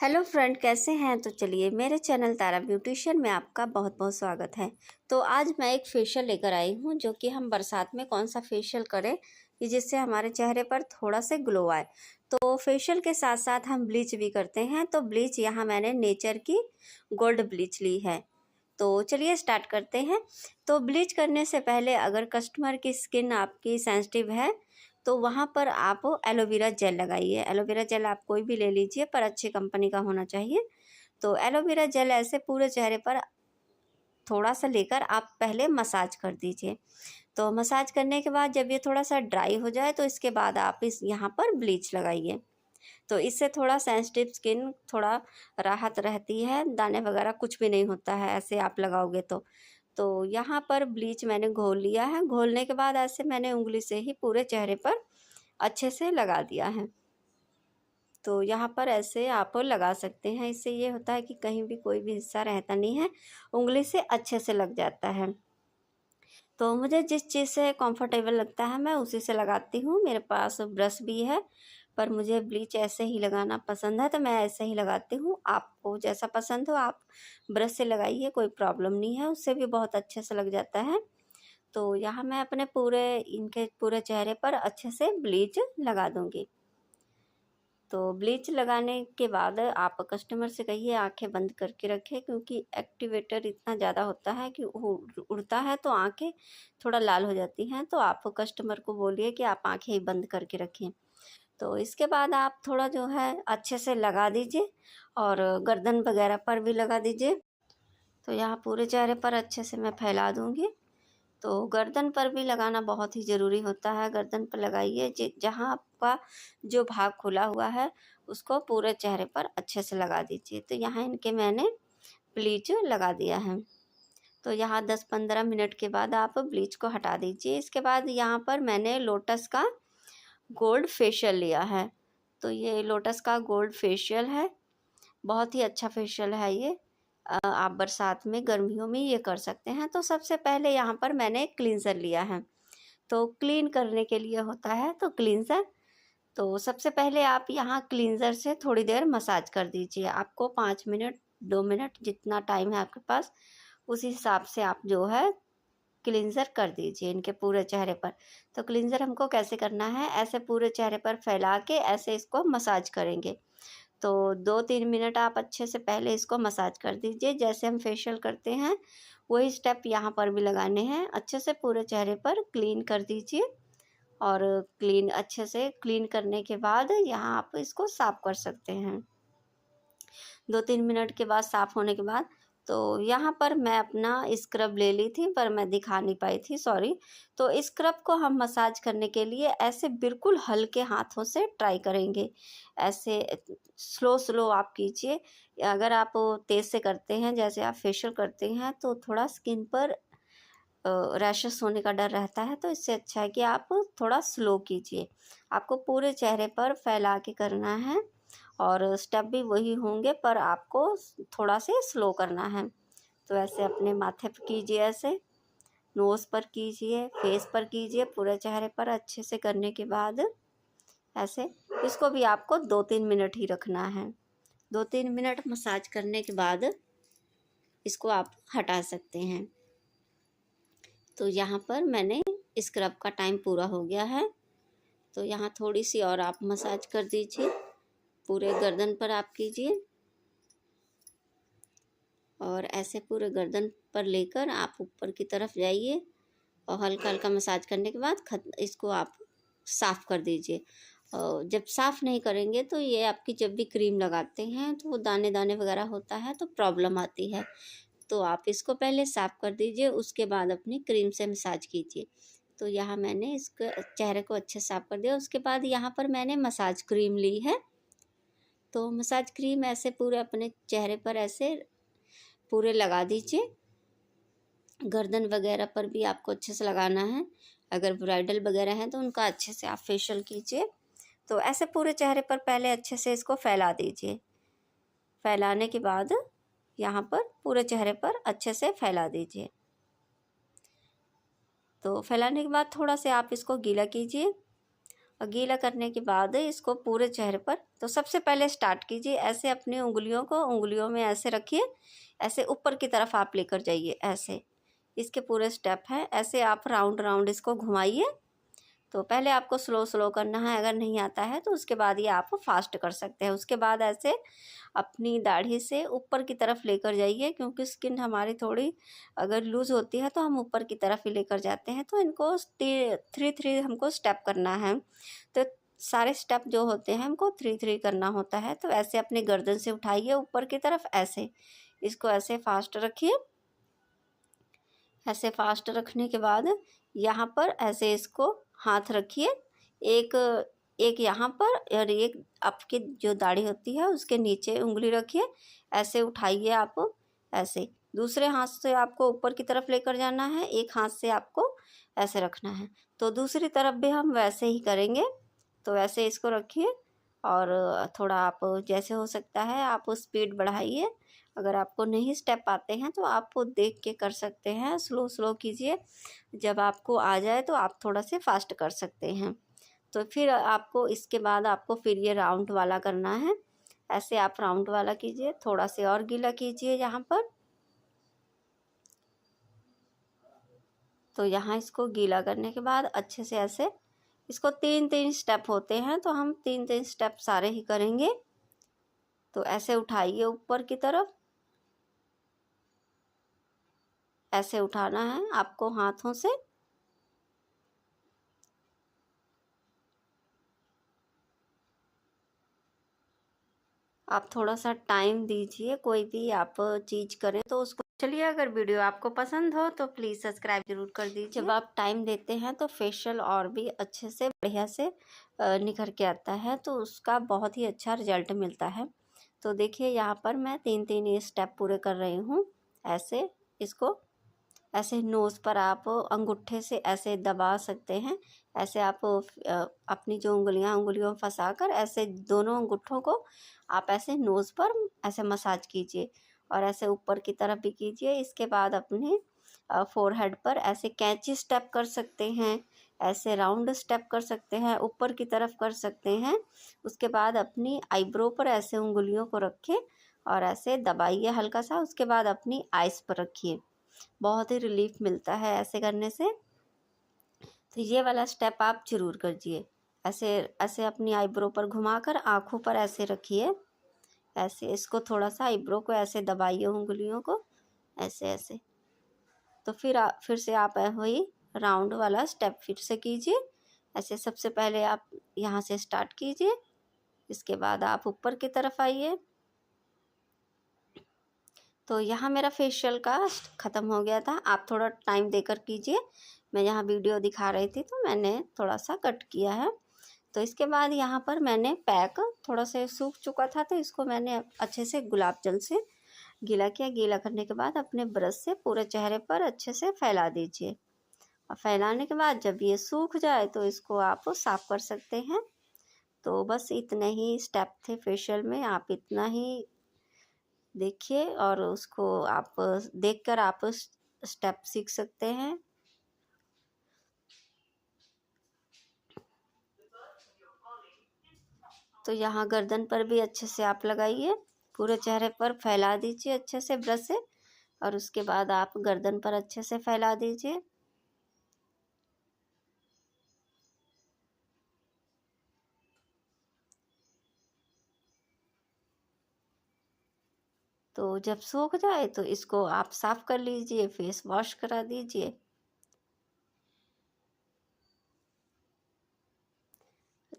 Hello friend, कैसे हैं। तो चलिए, मेरे चैनल तारा ब्यूटिशियन में आपका बहुत बहुत स्वागत है। तो आज मैं एक फेशियल लेकर आई हूँ जो कि हम बरसात में कौन सा फेशियल करें कि जिससे हमारे चेहरे पर थोड़ा से ग्लो आए। तो फेशियल के साथ साथ हम ब्लीच भी करते हैं। तो ब्लीच यहाँ मैंने नेचर की गोल्ड ब्लीच ली है। तो चलिए स्टार्ट करते हैं। तो ब्लीच करने से पहले अगर कस्टमर की स्किन आपकी सेंसिटिव है तो वहाँ पर आप एलोवेरा जेल लगाइए। एलोवेरा जेल आप कोई भी ले लीजिए, पर अच्छी कंपनी का होना चाहिए। तो एलोवेरा जेल ऐसे पूरे चेहरे पर थोड़ा सा लेकर आप पहले मसाज कर दीजिए। तो मसाज करने के बाद जब ये थोड़ा सा ड्राई हो जाए तो इसके बाद आप इस यहाँ पर ब्लीच लगाइए। तो इससे थोड़ा सेंसिटिव स्किन थोड़ा राहत रहती है, दाने वगैरह कुछ भी नहीं होता है ऐसे आप लगाओगे तो यहाँ पर ब्लीच मैंने घोल लिया है। घोलने के बाद ऐसे मैंने उंगली से ही पूरे चेहरे पर अच्छे से लगा दिया है। तो यहाँ पर ऐसे आप लगा सकते हैं। इससे ये होता है कि कहीं भी कोई भी हिस्सा रहता नहीं है, उंगली से अच्छे से लग जाता है। तो मुझे जिस चीज़ से कंफर्टेबल लगता है मैं उसी से लगाती हूँ। मेरे पास ब्रश भी है, पर मुझे ब्लीच ऐसे ही लगाना पसंद है तो मैं ऐसे ही लगाती हूँ। आपको जैसा पसंद हो आप ब्रश से लगाइए, कोई प्रॉब्लम नहीं है, उससे भी बहुत अच्छे से लग जाता है। तो यहाँ मैं अपने इनके पूरे चेहरे पर अच्छे से ब्लीच लगा दूँगी। तो ब्लीच लगाने के बाद आप कस्टमर से कहिए आंखें बंद करके रखें, क्योंकि एक्टिवेटर इतना ज़्यादा होता है कि उड़ता है तो आंखें थोड़ा लाल हो जाती हैं। तो आप कस्टमर को बोलिए कि आप आंखें ही बंद करके रखें। तो इसके बाद आप थोड़ा जो है अच्छे से लगा दीजिए और गर्दन वगैरह पर भी लगा दीजिए। तो यहाँ पूरे चेहरे पर अच्छे से मैं फैला दूँगी। तो गर्दन पर भी लगाना बहुत ही ज़रूरी होता है। गर्दन पर लगाइए, जहाँ आपका जो भाग खुला हुआ है उसको पूरे चेहरे पर अच्छे से लगा दीजिए। तो यहाँ इनके मैंने ब्लीच लगा दिया है। तो यहाँ 10-15 मिनट के बाद आप ब्लीच को हटा दीजिए। इसके बाद यहाँ पर मैंने लोटस का गोल्ड फेशियल लिया है। तो ये लोटस का गोल्ड फेशियल है, बहुत ही अच्छा फेशियल है ये। आप बरसात में गर्मियों में ये कर सकते हैं। तो सबसे पहले यहाँ पर मैंने क्लींजर लिया है। तो क्लीन करने के लिए होता है तो क्लींजर। तो सबसे पहले आप यहाँ क्लींजर से थोड़ी देर मसाज कर दीजिए। आपको 5 मिनट 2 मिनट जितना टाइम है आपके पास उस हिसाब से आप जो है क्लींजर कर दीजिए इनके पूरे चेहरे पर। तो क्लींजर हमको कैसे करना है, ऐसे पूरे चेहरे पर फैला के ऐसे इसको मसाज करेंगे। तो 2-3 मिनट आप अच्छे से पहले इसको मसाज कर दीजिए। जैसे हम फेशियल करते हैं वही स्टेप यहाँ पर भी लगाने हैं। अच्छे से पूरे चेहरे पर क्लीन कर दीजिए और अच्छे से क्लीन करने के बाद यहाँ आप इसको साफ़ कर सकते हैं। 2-3 मिनट के बाद साफ़ होने के बाद तो यहाँ पर मैं अपना स्क्रब ले ली थी, पर मैं दिखा नहीं पाई थी, सॉरी। तो स्क्रब को हम मसाज करने के लिए ऐसे बिल्कुल हल्के हाथों से ट्राई करेंगे। ऐसे स्लो स्लो आप कीजिए। अगर आप तेज़ से करते हैं, जैसे आप फेशियल करते हैं, तो थोड़ा स्किन पर रैशेस होने का डर रहता है। तो इससे अच्छा है कि आप थोड़ा स्लो कीजिए। आपको पूरे चेहरे पर फैला के करना है और स्टेप भी वही होंगे, पर आपको थोड़ा से स्लो करना है। तो ऐसे अपने माथे पर कीजिए, ऐसे नोज़ पर कीजिए, फेस पर कीजिए, पूरे चेहरे पर अच्छे से करने के बाद ऐसे इसको भी आपको 2-3 मिनट ही रखना है। 2-3 मिनट मसाज करने के बाद इसको आप हटा सकते हैं। तो यहाँ पर मैंने स्क्रब का टाइम पूरा हो गया है। तो यहाँ थोड़ी सी और आप मसाज कर दीजिए, पूरे गर्दन पर आप कीजिए और ऐसे पूरे गर्दन पर लेकर आप ऊपर की तरफ जाइए और हल्का हल्का मसाज करने के बाद इसको आप साफ़ कर दीजिए। और जब साफ़ नहीं करेंगे तो ये आपकी जब भी क्रीम लगाते हैं तो वो दाने दाने वगैरह होता है तो प्रॉब्लम आती है। तो आप इसको पहले साफ़ कर दीजिए, उसके बाद अपनी क्रीम से मसाज कीजिए। तो यहाँ मैंने इसको चेहरे को अच्छे साफ़ कर दिया। उसके बाद यहाँ पर मैंने मसाज क्रीम ली है। तो मसाज क्रीम ऐसे पूरे अपने चेहरे पर ऐसे पूरे लगा दीजिए। गर्दन वगैरह पर भी आपको अच्छे से लगाना है। अगर ब्राइडल वगैरह हैं तो उनका अच्छे से आप फेशियल कीजिए। तो ऐसे पूरे चेहरे पर पहले अच्छे से इसको फैला दीजिए। फैलाने के बाद यहाँ पर पूरे चेहरे पर अच्छे से फैला दीजिए। तो फैलाने के बाद थोड़ा से आप इसको गीला कीजिए और गीला करने के बाद इसको पूरे चेहरे पर, तो सबसे पहले स्टार्ट कीजिए ऐसे अपनी उंगलियों को उंगलियों में ऐसे रखिए, ऐसे ऊपर की तरफ आप लेकर जाइए ऐसे। इसके पूरे स्टेप हैं, ऐसे आप राउंड राउंड इसको घुमाइए। तो पहले आपको स्लो स्लो करना है, अगर नहीं आता है तो उसके बाद ये आप फास्ट कर सकते हैं। उसके बाद ऐसे अपनी दाढ़ी से ऊपर की तरफ लेकर जाइए, क्योंकि स्किन हमारी थोड़ी अगर लूज़ होती है तो हम ऊपर की तरफ ही लेकर जाते हैं। तो इनको 3 3 हमको स्टेप करना है। तो सारे स्टेप जो होते हैं हमको 3 3 करना होता है। तो ऐसे अपनी गर्दन से उठाइए ऊपर की तरफ, ऐसे इसको ऐसे फास्ट रखिए। ऐसे फास्ट रखने के बाद यहाँ पर ऐसे इसको हाथ रखिए, एक एक यहाँ पर और एक आपकी जो दाढ़ी होती है उसके नीचे उंगली रखिए, ऐसे उठाइए आप। ऐसे दूसरे हाथ से आपको ऊपर की तरफ लेकर जाना है, एक हाथ से आपको ऐसे रखना है। तो दूसरी तरफ भी हम वैसे ही करेंगे। तो ऐसे इसको रखिए और थोड़ा आप जैसे हो सकता है आप स्पीड बढ़ाइए। अगर आपको नहीं स्टेप आते हैं तो आप देख के कर सकते हैं, स्लो स्लो कीजिए। जब आपको आ जाए तो आप थोड़ा से फास्ट कर सकते हैं। तो फिर आपको इसके बाद आपको फिर ये राउंड वाला करना है। ऐसे आप राउंड वाला कीजिए, थोड़ा से और गीला कीजिए यहाँ पर। तो यहाँ इसको गीला करने के बाद अच्छे से ऐसे इसको 3 3 स्टेप होते हैं, तो हम 3 3 स्टेप सारे ही करेंगे। तो ऐसे उठाइए ऊपर की तरफ, ऐसे उठाना है आपको हाथों से। आप थोड़ा सा टाइम दीजिए, कोई भी आप चीज़ करें तो उसको। चलिए, अगर वीडियो आपको पसंद हो तो प्लीज़ सब्सक्राइब जरूर कर दीजिए। जब आप टाइम देते हैं तो फेशियल और भी अच्छे से बढ़िया से निखर के आता है, तो उसका बहुत ही अच्छा रिजल्ट मिलता है। तो देखिए यहाँ पर मैं 3 3 ये स्टेप पूरे कर रही हूँ। ऐसे इसको ऐसे नोज़ पर आप अंगूठे से ऐसे दबा सकते हैं। ऐसे आप अपनी जो उंगलियों में फंसा कर ऐसे दोनों अंगूठों को आप ऐसे नोज़ पर ऐसे मसाज कीजिए और ऐसे ऊपर की तरफ भी कीजिए। इसके बाद अपने फोरहेड पर ऐसे कैंची स्टेप कर सकते हैं, ऐसे राउंड स्टेप कर सकते हैं, ऊपर की तरफ कर सकते हैं। उसके बाद अपनी आईब्रो पर ऐसे उंगलियों को रखें और ऐसे दबाइए हल्का सा। उसके बाद अपनी आइज़ पर रखिए, बहुत ही रिलीफ मिलता है ऐसे करने से। तो ये वाला स्टेप आप जरूर करिए। ऐसे ऐसे अपनी आईब्रो पर घुमाकर आँखों पर ऐसे रखिए, ऐसे इसको थोड़ा सा आईब्रो को ऐसे दबाइए उंगलियों को, ऐसे ऐसे। तो फिर से आप वही राउंड वाला स्टेप फिर से कीजिए। ऐसे सबसे पहले आप यहाँ से स्टार्ट कीजिए, इसके बाद आप ऊपर की तरफ आइए। तो यहाँ मेरा फेशियल का ख़त्म हो गया था, आप थोड़ा टाइम देकर कीजिए। मैं यहाँ वीडियो दिखा रही थी तो मैंने थोड़ा सा कट किया है। तो इसके बाद यहाँ पर मैंने पैक थोड़ा सा सूख चुका था, तो इसको मैंने अच्छे से गुलाब जल से गीला किया। गीला करने के बाद अपने ब्रश से पूरे चेहरे पर अच्छे से फैला दीजिए। और फैलाने के बाद जब ये सूख जाए तो इसको आप साफ़ कर सकते हैं। तो बस इतने ही स्टेप थे फेशियल में, आप इतना ही देखिए और उसको आप देखकर आप स्टेप सीख सकते हैं। तो यहाँ गर्दन पर भी अच्छे से आप लगाइए, पूरे चेहरे पर फैला दीजिए अच्छे से ब्रश से, और उसके बाद आप गर्दन पर अच्छे से फैला दीजिए। तो जब सूख जाए तो इसको आप साफ़ कर लीजिए, फेस वॉश करा दीजिए।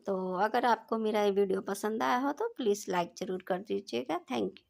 तो अगर आपको मेरा ये वीडियो पसंद आया हो तो प्लीज़ लाइक ज़रूर कर दीजिएगा। Thank you.